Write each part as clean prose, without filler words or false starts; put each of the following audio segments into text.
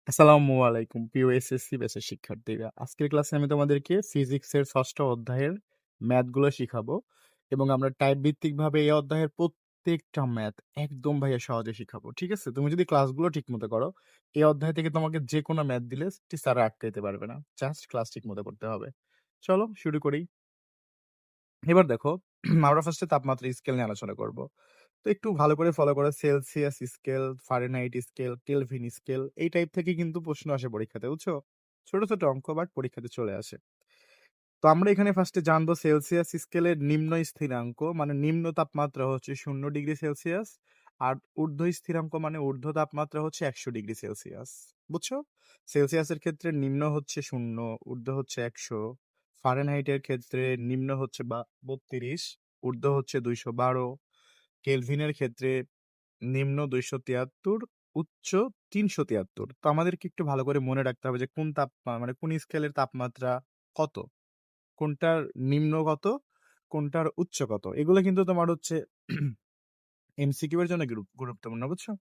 আসসালামু আলাইকুম প্রিয় এসএসসি ব্যাচের শিক্ষার্থীরা। আজকের ক্লাসে আমি তোমাদেরকে ফিজিক্সের ৬ষ্ঠ অধ্যায়ের ম্যাথগুলো শিখাবো এবং আমরা টাইপ ভিত্তিকভাবে এই অধ্যায়ের প্রত্যেকটা ম্যাথ একদম ভাইয়া সহজে শিখাবো। ঠিক আছে? তুমি যদি ক্লাসগুলো ঠিকমতো করো, এই অধ্যায় থেকে তোমাকে যেকোনো ম্যাথ দিলে টিচাররা আটকাইতে পারবে না। জাস্ট ক্লাস ঠিকমতো করতে হবে। চলো শুরু করি। এবার দেখো আমরা ফার্স্টে তাপমাত্রা স্কেল নিয়ে আলোচনা করব। তো একটু ভালো করে ফলো করো। Celsius scale, Fahrenheit scale, Kelvin scale এই টাইপ থেকে কিন্তু প্রশ্ন আসে পরীক্ষাতে, বুঝছো? ছোট ছোট অঙ্ক বাট পরীক্ষাতে চলে আসে। তো আমরা এখানে ফার্স্টে জানবো সেলসিয়াস স্কেলের নিম্ন স্থিরাঙ্ক মানে নিম্ন তাপমাত্রা হচ্ছে 0 ডিগ্রি সেলসিয়াস, আর ঊর্ধ্ব স্থিরাঙ্ক মানে ঊর্ধ্ব তাপমাত্রা হচ্ছে 100 ডিগ্রি সেলসিয়াস। বুঝছো? সেলসিয়াসের ক্ষেত্রে নিম্ন হচ্ছে 0, ঊর্ধ্ব হচ্ছে 100। ফারেনহাইটের ক্ষেত্রে নিম্ন হচ্ছে 32, ঊর্ধ্ব হচ্ছে 212। কেলভিনের ক্ষেত্রে নিম্ন 273, উচ্চ 373। তো আমাদেরকে একটু ভালো করে মনে রাখতে হবে যে কোন মানে কোন স্কেলের তাপমাত্রা কত, কোনটার নিম্ন কত, কোনটার উচ্চ কত। এগুলো কিন্তু তোমার হচ্ছে এমসিকিউ এর জন্য গুরুত্বপূর্ণ, বুঝছো?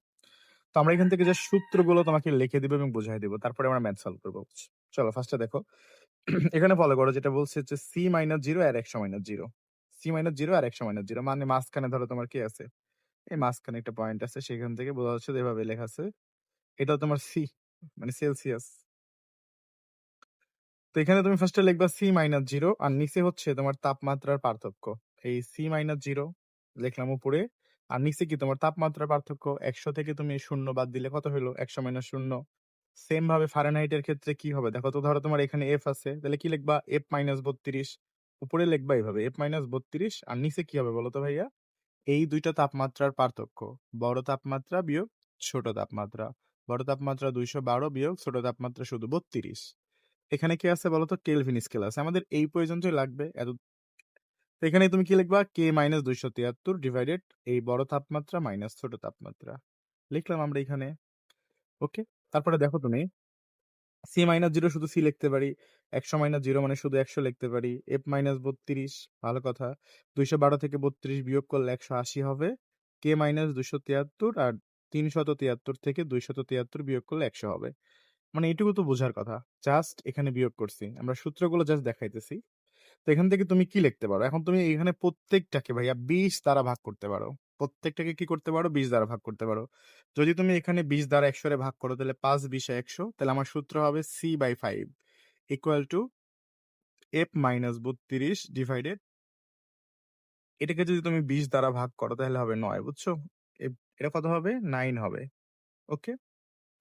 তো আমরা এখান থেকে যে সূত্রগুলো তোমাকে লিখে দিব এবং বুঝাই দিব, তারপরে আমরা ম্যাথ সলভ করবো। চলো ফার্স্টে দেখো এখানে ফলো করো, যেটা বলছে হচ্ছে C-0 আর 100-0। C-0 আর 100-0 মানে মাঝখানে ধরো তোমার কি আছে, এই মাঝখানে একটা পয়েন্ট আছে, সেখান থেকে বোঝা যাচ্ছে যে এভাবে লেখা আছে, এটা তোমার সি মানে সেলসিয়াস। তো এখানে তুমি ফার্স্টে লিখবা C-0 আর নিচে হচ্ছে তোমার তাপমাত্রার পার্থক্য। এই C-0 লিখলাম উপরে, আর নিচে কি তোমার তাপমাত্রার পার্থক্য। 100 থেকে তুমি 0 বাদ দিলে কত হলো? 100-0। সেম ভাবে ফারেনহাইটের ক্ষেত্রে কি হবে দেখো তো, ধরো তোমার এখানে এফ আছে, তাহলে কি লিখবা? F-32। উপরে লিখবা এইভাবে F-32, আর নিচে কি হবে বলো তো ভাইয়া? এই দুইটা তাপমাত্রার পার্থক্য, বড় তাপমাত্রা বিয়োগ ছোট তাপমাত্রা। বড় তাপমাত্রা 212 বিয়োগ ছোট তাপমাত্রা শুধু 32। এখানে কি আছে বলতো? কেলভিন স্কেল আছে। আমাদের এই পর্যন্তই লাগবে এত। তো এখানে তুমি কি লিখবা? K-273 ডিভাইডেড এই বড় তাপমাত্রা মাইনাস ছোট তাপমাত্রা। লিখলাম আমরা এখানে। ওকে, তারপরে দেখো তুমি C-0 শুধু সি লিখতে পারি, 100-0 মানে শুধু 100 লিখতে পারি। F-32 ভালো কথা, 212 থেকে 32 বিয়োগ করলে 180 হবে। K-273 আর 373 থেকে 273 বিয়োগ করলে 100 হবে। মানে এটুকু তো বোঝার কথা, জাস্ট এখানে বিয়োগ করছি আমরা, সূত্রগুলো জাস্ট দেখাইতেছি। তো এখান থেকে তুমি কি লিখতে পারো? এখন তুমি এখানে প্রত্যেকটাকে ভাইয়া 20 দ্বারা ভাগ করতে পারো। প্রত্যেকটাকে কি করতে পারো? 20 দ্বারা ভাগ করতে পারো। যদি তুমি এখানে 20 দ্বারা 100 রে ভাগ করো, তাহলে 5-20 100, তাহলে আমার সূত্র হবে C/5 equal to F-32 divided, এটাকে যদি তুমি 20 দ্বারা ভাগ করো তাহলে হবে 9, বুঝছো? এটা কত হবে? 9 হবে। ওকে,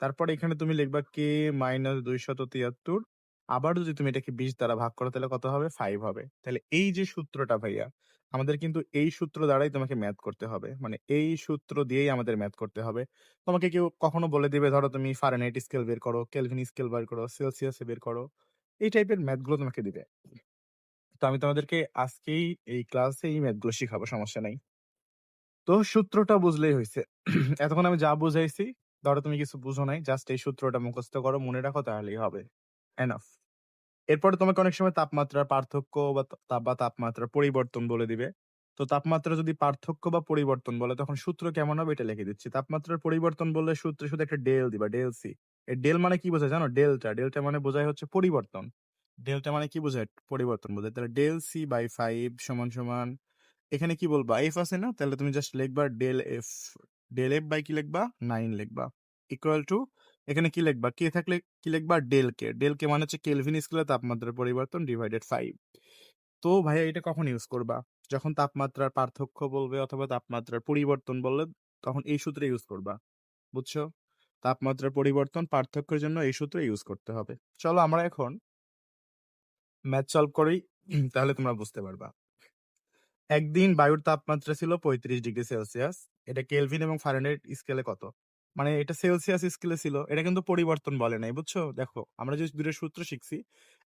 তারপরে এখানে তুমি লিখবা K-273। আবার যদি তুমি এটাকে 20 দ্বারা ভাগ করো তাহলে কত হবে? 5 হবে। তাহলে এই যে সূত্রটা ভাইয়া, আমাদের কিন্তু এই সূত্র দ্বারাই তোমাকে ম্যাথ করতে হবে, মানে এই সূত্র দিয়েই আমাদের ম্যাথ করতে হবে। তোমাকে কেউ কখনো বলে দিবে ধরো তুমি ফারেনহাইট স্কেল বের করো, কেলভিন স্কেল বের করো, সেলসিয়াস বের করো, এই টাইপের ম্যাথগুলো তোমাকে দিবে। তো আমি তোমাদেরকে আজকেই এই ক্লাসে এই ম্যাথগুলো শিখাবো, সমস্যা নাই। তো সূত্রটা বুঝলেই হয়েছে। এতক্ষণ আমি যা বুঝাইছি, ধরো তুমি কিছু বুঝো নাই, জাস্ট এই সূত্রটা মুখস্থ করো, মনে রাখো, তাহলেই হবে। এনাফ। এরপরে তোমাকে অনেক সময় তাপমাত্রার পার্থক্য বা তাপমাত্রার পরিবর্তন বলে দিবে। তো তাপমাত্রা যদি পার্থক্য বা পরিবর্তন বলে, তখন সূত্র কেমন হবে এটা লিখে দিচ্ছি। তাপমাত্রার পরিবর্তন বললে সূত্রে শুধু একটা ডেল দিবা, ডেল সি। এই ডেল মানে কি বোঝায় জানো? ডেল্টা। ডেল্টা মানে বোঝায় হচ্ছে পরিবর্তন। ডেল্টা মানে কি বোঝায়? পরিবর্তন বোঝায়। তাহলে ডেল C/5 সমান সমান, এখানে কি বলবা? এফ আছে না, তাহলে তুমি জাস্ট লিখবা del f. Del f by কি লিখবা? 9 লিখবা। ইকুয়াল টু, এখানে কি লিখবা? কে থাকলে কি লিখবা? ডেল কে। ডেল কে মানে হচ্ছে কেলভিন স্কেলে তাপমাত্রার পরিবর্তন ডিভাইডেড 5। তো ভাইয়া এটা কখন ইউজ করবা? যখন তাপমাত্রার পার্থক্য বলবে অথবা তাপমাত্রার পরিবর্তন বললে, তখন এই সূত্রে ইউজ করবা। বুঝছো? তাপমাত্রার পরিবর্তন পার্থক্যের জন্য এই সূত্র ইউজ করতে হবে। চলো আমরা এখন ম্যাথ সলভ করি, তাহলে তোমরা বুঝতে পারবা। একদিন বায়ুর তাপমাত্রা ছিল 35 ডিগ্রি সেলসিয়াস। এটা কেলভিন এবং ফারেনহাইট স্কেলে কত? মানে এটা সেলসিয়াস স্কেলে ছিল, এটা কিন্তু পরিবর্তন বলে নাই, বুঝছো? দেখো আমরা যে দুটো সূত্র শিখছি,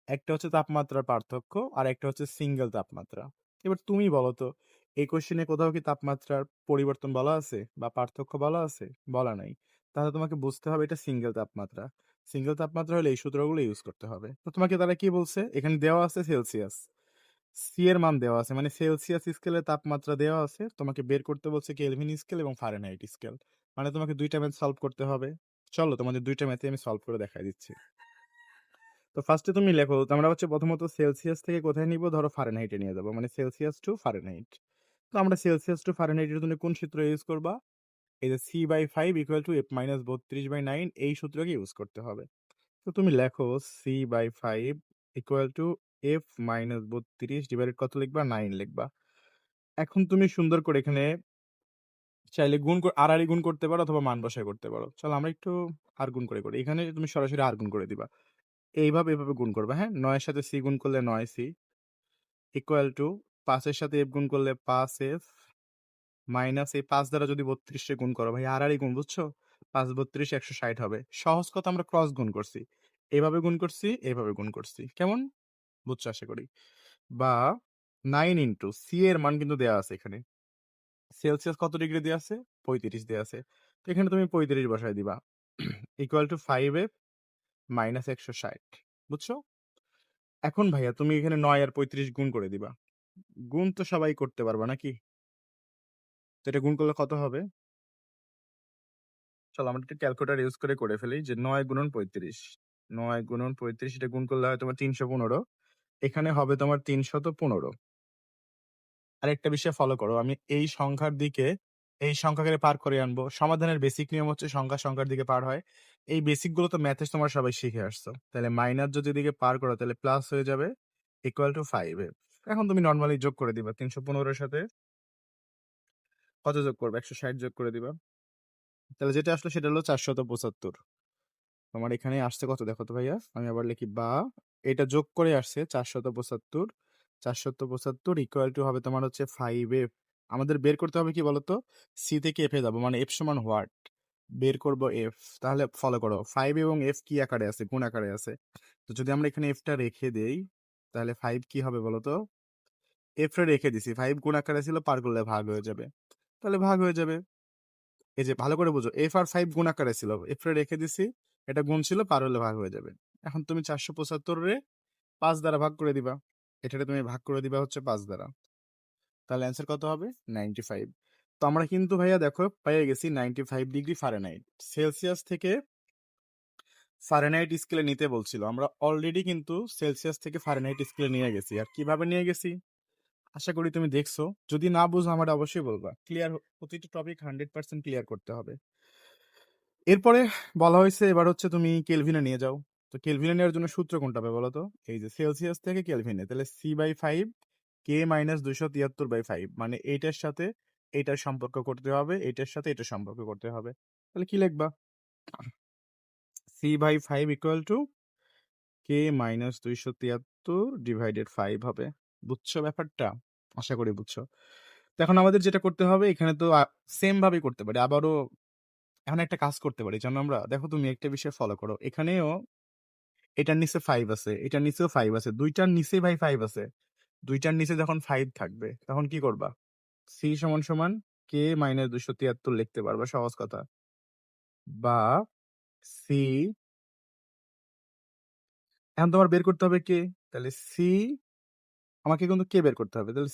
একটা হচ্ছে তাপমাত্রার পার্থক্য আর একটা হচ্ছে সিঙ্গেল তাপমাত্রা। এবার তুমি বলো তো, এই কোশ্চেনে কোথাও কি তাপমাত্রার পরিবর্তন বলা আছে বা পার্থক্য বলা আছে? বলা নাই। তাহলে তোমাকে বুঝতে হবে এটা সিঙ্গেল তাপমাত্রা। সিঙ্গেল তাপমাত্রা হলে এই সূত্রগুলো ইউজ করতে হবে। তো তোমাকে তারা কি বলছে? এখানে দেওয়া আছে সেলসিয়াস, সি এর মান দেওয়া আছে, মানে সেলসিয়াস স্কেলে তাপমাত্রা দেওয়া আছে, তোমাকে বের করতে বলছে কেলভিন স্কেল এবং ফারেনহাইট স্কেল। মানে তোমাকে দুইটা ম্যাথ সলভ করতে হবে। চলো তোমাদের ২ টা ম্যাথই আমি সলভ করে দেখায় দিচ্ছি। তো ফার্স্টে তুমি লেখো, তো আমরা হচ্ছে প্রথমত সেলসিয়াস থেকে কোথায় নিবো? ধরো ফারেনহাইটে নিয়ে যাবো। মানে সেলসিয়াস টু ফারেনহাইট। তো আমরা সেলসিয়াস টু ফারেনহাইটের জন্য কোন সূত্র ইউজ করবা? এই যে C/5 = F-32/9 এই সূত্রকে ইউজ করতে হবে। তো তুমি লেখো C/5 = F-32 ডিভাইডেড কত লিখবা? 9 লিখবা। এখন তুমি সুন্দর করে এখানে চাইলে আড়াআড়ি গুণ করতে পারো অথবা মান বসায় করতে পারো। চলো আমরা একটু আর গুণ করে করি। এখানে তুমি সরাসরি আর গুণ করে দিবা। এভাবে গুণ করবা, হ্যাঁ? ৯ এর সাথে C গুণ করলে ৯C = ৫ এর সাথে F গুণ করলে ৫F মাইনাস এই ৫ দ্বারা যদি ৩২ কে গুণ করো, ভাই আড়াআড়ি গুণ, বুঝছো? ৫ ৩২ ১৬০ হবে। সহজ কথা, আমরা ক্রস গুণ করছি। এভাবে গুণ করছি, এভাবে গুণ করছি। কেমন? বুঝছো আশা করি। বা 9 ইনটু C এর মান কিন্তু দেয়া আছে এখানে। সেলসিয়াস কত ডিগ্রি দেয়া আছে? ৩৫ দেয়া আছে। তো এখানে তুমি ৩৫ বসায় দিবা। = 5F মাইনাস ১৬০। বুঝছো? এখন ভাইয়া তুমি এখানে ৯ আর ৩৫ গুণ করে দিবা। গুণ তো সবাই করতে পারবা নাকি? তো এটা গুণ করলে কত হবে? চলো আমরা একটু ক্যালকুলেটর ইউজ করে ফেলি যে ৯ গুণন ৩৫। ৯ গুণন ৩৫ এটা গুণ করলে হয় তোমার ৩১৫। এখানে হবে তোমার ৩১৫। আরেকটা বিষয় ফলো করো। আমি এই সংখ্যার দিকে এই সংখ্যাকে পার করে আনবো। সমাধানের বেসিক নিয়ম হচ্ছে সংখ্যা সংখ্যার দিকে পার হয়। এই বেসিক গুলো তো ম্যাথে তোমরা সবাই শিখে আসছো। তাহলে মাইনাস যদি এদিকে পার করো তাহলে প্লাস হয়ে যাবে =5 এখন তুমি নরমালি যোগ করে দিবা। ৩১৫ এর সাথে কত যোগ করবে? ১৬০ যোগ করে দিবা। তাহলে যেটা আসলো সেটা হলো ৪৭৫। তোমার এখানে আসছে কত দেখো তো ভাইয়া? আমি আবার লিখি, বা এটা যোগ করে আসছে ৪৭৫। ৪৭৫ হবে তোমার হচ্ছে 5F। আমাদের বের করতে হবে কি বলতো? সি থেকে এফ এ যাবো, মানে এফ সমান হোয়াট? বের করব এফ। তাহলে ফলো করো, 5 এবং এফ কি আকারে আছে? গুণ আকারে আছে। তো যদি আমরা এখানে এফটা রেখে দেই তাহলে 5 কি হবে বলতো? এফ রে রেখে দিছি, 5 গুণ আকারে ছিল, পার করলে ভাগ হয়ে যাবে। তাহলে ভাগ হয়ে যাবে। এই যে ভালো করে বুঝো, এফ আর 5 গুণ আকারে ছিল, এফ রে রেখে দিছি, এটা গুণ ছিল, পার হলে ভাগ হয়ে যাবে। এখন তুমি ৪৭৫ রে ৫ দ্বারা ভাগ করে দিবা। এটারে তুমি ভাগ করে দিবা হচ্ছে ৫ দ্বারা। তাহলে অ্যান্সার কত হবে? 95। তো আমরা কিন্তু ভাইয়া দেখো পেয়ে গেছি 95 ডিগ্রি ফারেনহাইট। সেলসিয়াস থেকে ফারেনহাইট স্কেলে নিতে বলছিল। আমরা অলরেডি কিন্তু সেলসিয়াস থেকে ফারেনহাইট স্কেলে নিয়ে গেছি। আর কিভাবে নিয়ে গেছি আশা করি তুমি দেখছো। যদি না বুঝো আমার অবশ্যই বলবা। ক্লিয়ার, প্রতিটা টপিক 100% ক্লিয়ার করতে হবে। এরপরে বলা হয়েছে এবার হচ্ছে তুমি কেলভিনে নিয়ে যাও। তো কেলভিনে নেওয়ার জন্য সূত্র কোনটা হবে বলো তো? এই যে সেলসিয়াস থেকে কেলভিনে, তাহলে C/5 K-273/5, মানে এইটার সাথে এইটার সম্পর্ক করতে হবে, এইটার সাথে এটার সম্পর্ক করতে হবে। তাহলে কি লিখবা? C/5 = K-273 হবে। বুঝছো ব্যাপারটা? আশা করি বুঝছো। তো এখন আমাদের যেটা করতে হবে, এখানে তো সেম ভাবেই করতে পারি। আবারও এখন একটা কাজ করতে পারি, যেন আমরা দেখো তুমি একটা বিষয় ফলো করো। এখানেও এটার নিচে 5 আছে, এটার নিচেও 5 আছে। ২ টার নিচেই ভাই 5 আছে। ২ টার নিচে যখন 5 থাকবে তখন কি করবা? C = K-273 লিখতে পারবা, সহজ কথা। বা C, এখন তোমার বের করতে হবে কে। তাহলে C, আমাকে কিন্তু কে বের করতে হবে। তাহলে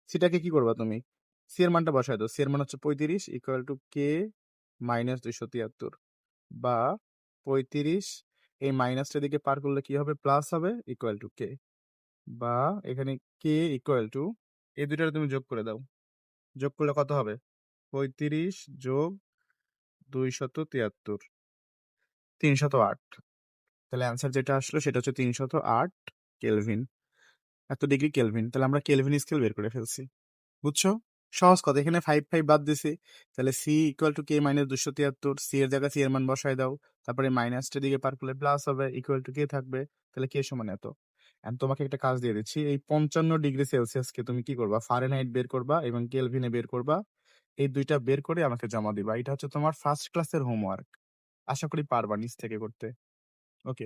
সিটাকে কি করবা তুমি? সি এর মানটা বসায় দাও। সি এর মান হচ্ছে ৩৫ = K-273, বা ৩৫ এই মাইনাসটা দিকে পার করলে কি হবে? প্লাস হবে = K, বা এখানে K = এই দুইটারে তুমি যোগ করে দাও। যোগ করলে কত হবে? ৩৫ যোগ ২৭৩ ৩০৮। তাহলে অ্যান্সার যেটা আসলো সেটা হচ্ছে ৩০৮ কেলভিন। এত ডিগ্রি কেলভিন। তাহলে আমরা কেলভিন স্কেল বের করে ফেলছি। বুঝছো? সহজ কথা। এখানে 5 বাদ দিছি। তাহলে C = K-273, সি এর জায়গায় সি এর মান বসায় দাও। তারপরে মাইনাসটার দিকে পার করলে প্লাস হবে, = K থাকবে। তাহলে K সমান এত। এখন তোমাকে একটা কাজ দিয়ে দিচ্ছি। এই ৫৫ ডিগ্রি সেলসিয়াসকে তুমি কি করবা? ফারেনহাইট বের করবা এবং কেলভিনে বের করবা। এই ২ টা বের করে আমাকে জমা দিবা। এটা হচ্ছে তোমার ফার্স্ট ক্লাসের হোমওয়ার্ক। আশা করি পারবা নিজ থেকে করতে। ওকে।